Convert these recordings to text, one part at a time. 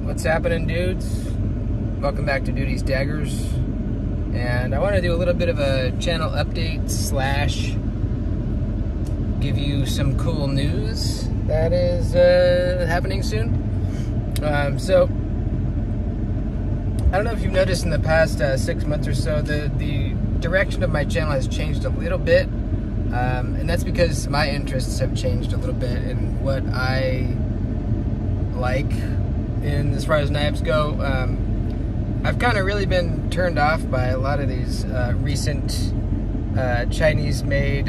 What's happening, dudes? Welcome back to Duty's Daggers, and I want to do a little bit of a channel update slash give you some cool news that is happening soon. So I don't know if you've noticed in the past 6 months or so, the direction of my channel has changed a little bit, and that's because my interests have changed a little bit in what I like in as far as knives go. I've kind of really been turned off by a lot of these recent Chinese-made,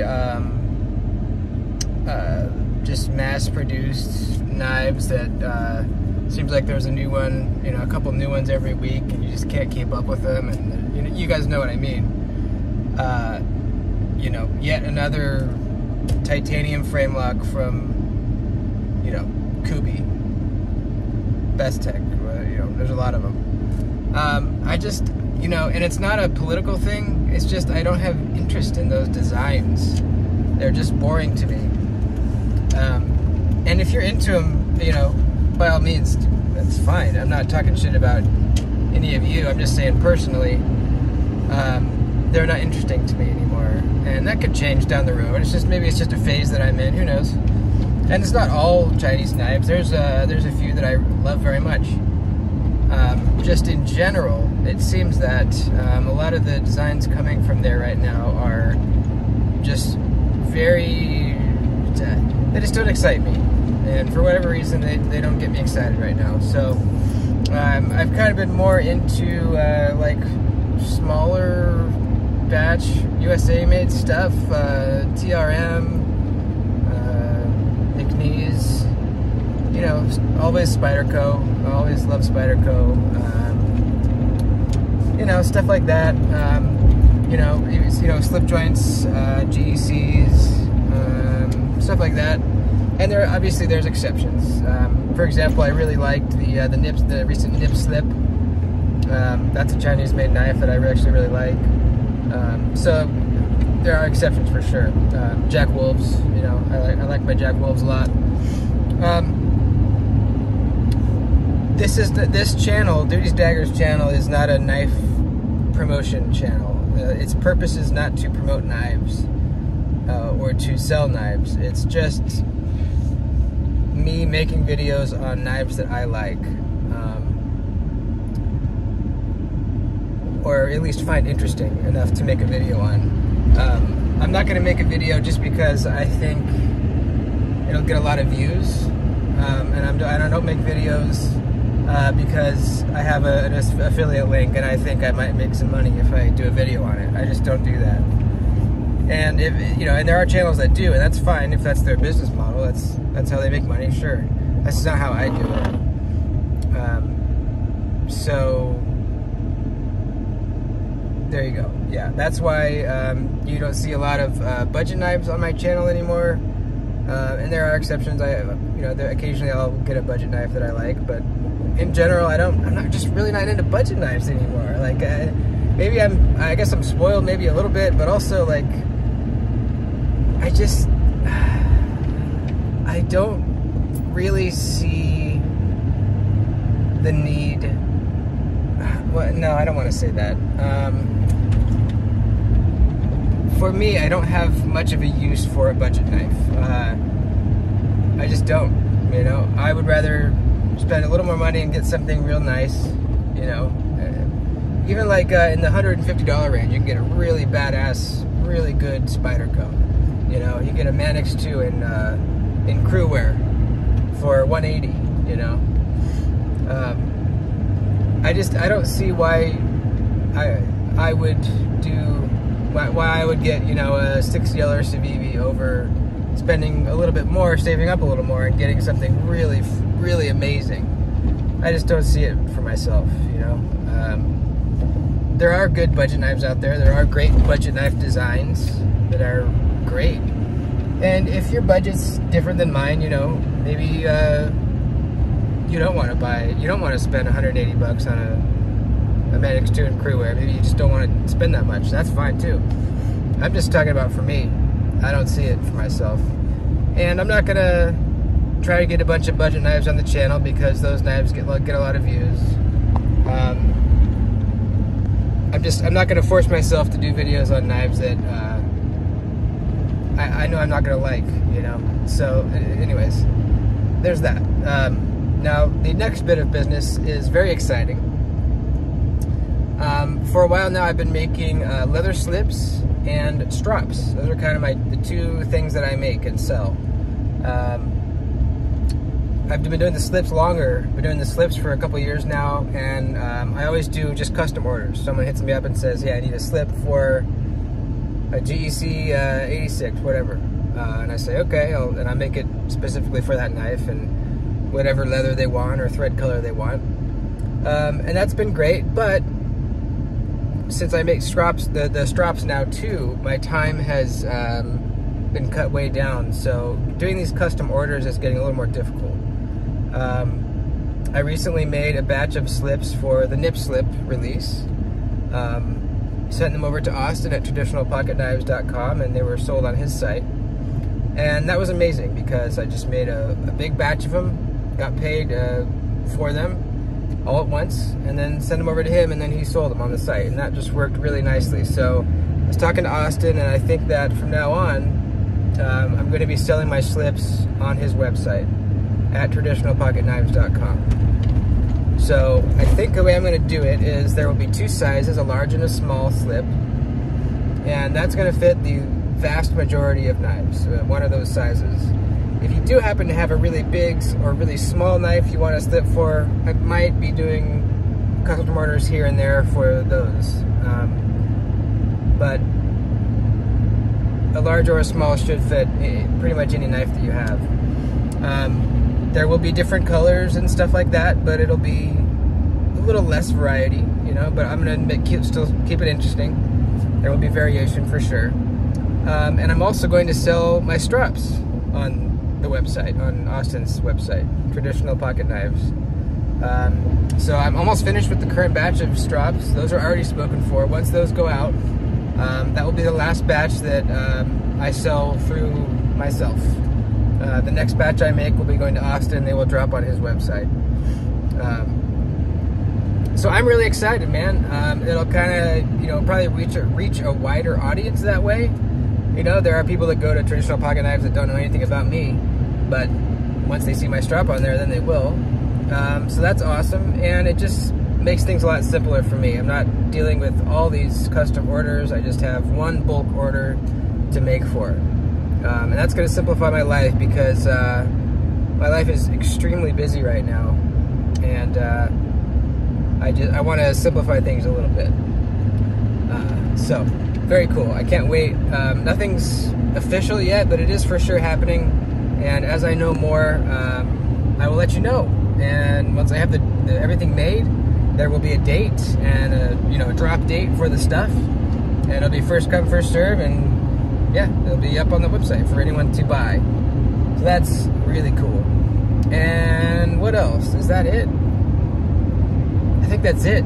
just mass-produced knives that seems like there's a new one, a couple new ones every week, and you just can't keep up with them. And you guys know what I mean. Yet another titanium frame lock from, Kubi. Best Tech, there's a lot of them. I just, and it's not a political thing, it's just I don't have interest in those designs. They're just boring to me. And if you're into them, by all means, that's fine. I'm not talking shit about any of you. I'm just saying personally, they're not interesting to me anymore. And that could change down the road. Maybe it's just a phase that I'm in, who knows. And it's not all Chinese knives. There's a few that I love very much. Just in general, it seems that a lot of the designs coming from there right now are just they just don't excite me. And for whatever reason, they don't get me excited right now. So I've kind of been more into like smaller batch USA-made stuff, TRM, McNeese, always Spyderco. I always love Spyderco. Stuff like that. Slip joints, GECs, stuff like that. And there's exceptions. For example, I really liked the recent nip slip. That's a Chinese-made knife that I actually really like. So there are exceptions for sure. Jack Wolves, I like my Jack Wolves a lot. This channel, Duty's Daggers channel, is not a knife promotion channel. Its purpose is not to promote knives or to sell knives. It's just me making videos on knives that I like, or at least find interesting enough to make a video on. I'm not going to make a video just because I think it'll get a lot of views, and I don't make videos because I have an affiliate link and I think I might make some money if I do a video on it. I just don't do that. And and there are channels that do, and that's fine if that's their business model. That's how they make money. Sure, that's not how I do it. So there you go. Yeah, that's why you don't see a lot of budget knives on my channel anymore. And there are exceptions. Occasionally I'll get a budget knife that I like, but in general, I'm not into budget knives anymore. Like, maybe I guess I'm spoiled maybe a little bit, but also like, I don't really see the need. Well, no, I don't want to say that. For me, I don't have much of a use for a budget knife. I just don't, I would rather spend a little more money and get something real nice, even like in the $150 range, you can get a really badass, really good Spyderco. You get a Manix 2 in crew wear for $180, I don't see why I would get, a 6L Civivi over spending a little bit more, saving up a little more, and getting something really, really amazing. I just don't see it for myself, There are good budget knives out there. There are great budget knife designs that are great. And if your budget's different than mine, maybe you don't want to spend 180 bucks on a Manix 2 in crew wear. Maybe you just don't want to spend that much. That's fine too. I'm just talking about for me. I don't see it for myself. And I'm not gonna try to get a bunch of budget knives on the channel because those knives get a lot of views. I'm not going to force myself to do videos on knives that I know I'm not going to like, you know. So, anyways, there's that. Now, the next bit of business is very exciting. For a while now, I've been making leather slips and strops. Those are kind of the two things that I make and sell. I've been doing the slips longer. I've been doing the slips for a couple years now, and I always do just custom orders. Someone hits me up and says, yeah, I need a slip for a GEC 86, whatever. And I say, okay, and I make it specifically for that knife and whatever leather they want or thread color they want. And that's been great, but since I make strops, the strops now too, my time has been cut way down. So doing these custom orders is getting a little more difficult. I recently made a batch of slips for the nip slip release. Sent them over to Austin at traditionalpocketknives.com, and they were sold on his site. And that was amazing because I just made a big batch of them, got paid for them all at once, and then sent them over to him, and then he sold them on the site, and that just worked really nicely. So I was talking to Austin, and I think that from now on, I'm going to be selling my slips on his website at traditionalpocketknives.com. So I think the way I'm going to do it is there will be two sizes, a large and a small slip, and that's going to fit the vast majority of knives, one of those sizes. If you do happen to have a really big or really small knife you want a slip for, I might be doing custom orders here and there for those. But a large or a small should fit pretty much any knife that you have. There will be different colors and stuff like that, but it'll be a little less variety, you know, but I'm going to still keep it interesting. There will be variation for sure. And I'm also going to sell my strops on the website, on Austin's website, Traditional Pocket Knives. So I'm almost finished with the current batch of strops. Those are already spoken for. Once those go out, that will be the last batch that I sell through myself. The next batch I make will be going to Austin. They will drop on his website. So I'm really excited, man. It'll kind of, you know, probably reach a wider audience that way. You know, there are people that go to Traditional Pocket Knives that don't know anything about me, but once they see my strap on there, then they will. So that's awesome, and it just makes things a lot simpler for me. I'm not dealing with all these custom orders. I just have one bulk order to make for it. And that's going to simplify my life because my life is extremely busy right now, and I want to simplify things a little bit. So very cool. I can't wait. Nothing's official yet, but it is for sure happening. And as I know more, I will let you know. And once I have everything made, there will be a date and a drop date for the stuff. And it'll be first come, first serve, and yeah, it'll be up on the website for anyone to buy. So that's really cool. And what else? Is that it? I think that's it.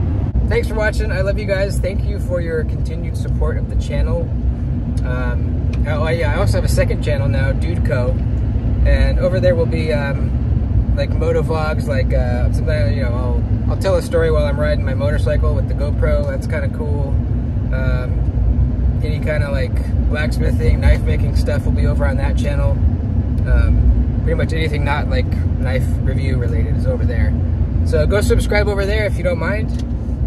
Thanks for watching. I love you guys. Thank you for your continued support of the channel. Oh yeah, I also have a second channel now, Dude Co. And over there will be like moto vlogs, like sometimes, you know, I'll tell a story while I'm riding my motorcycle with the GoPro. That's kind of cool. Any kind of like blacksmithing, knife making stuff will be over on that channel. Pretty much anything not like knife review related is over there. So go subscribe over there if you don't mind.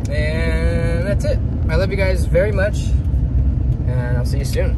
And that's it. I love you guys very much, and I'll see you soon.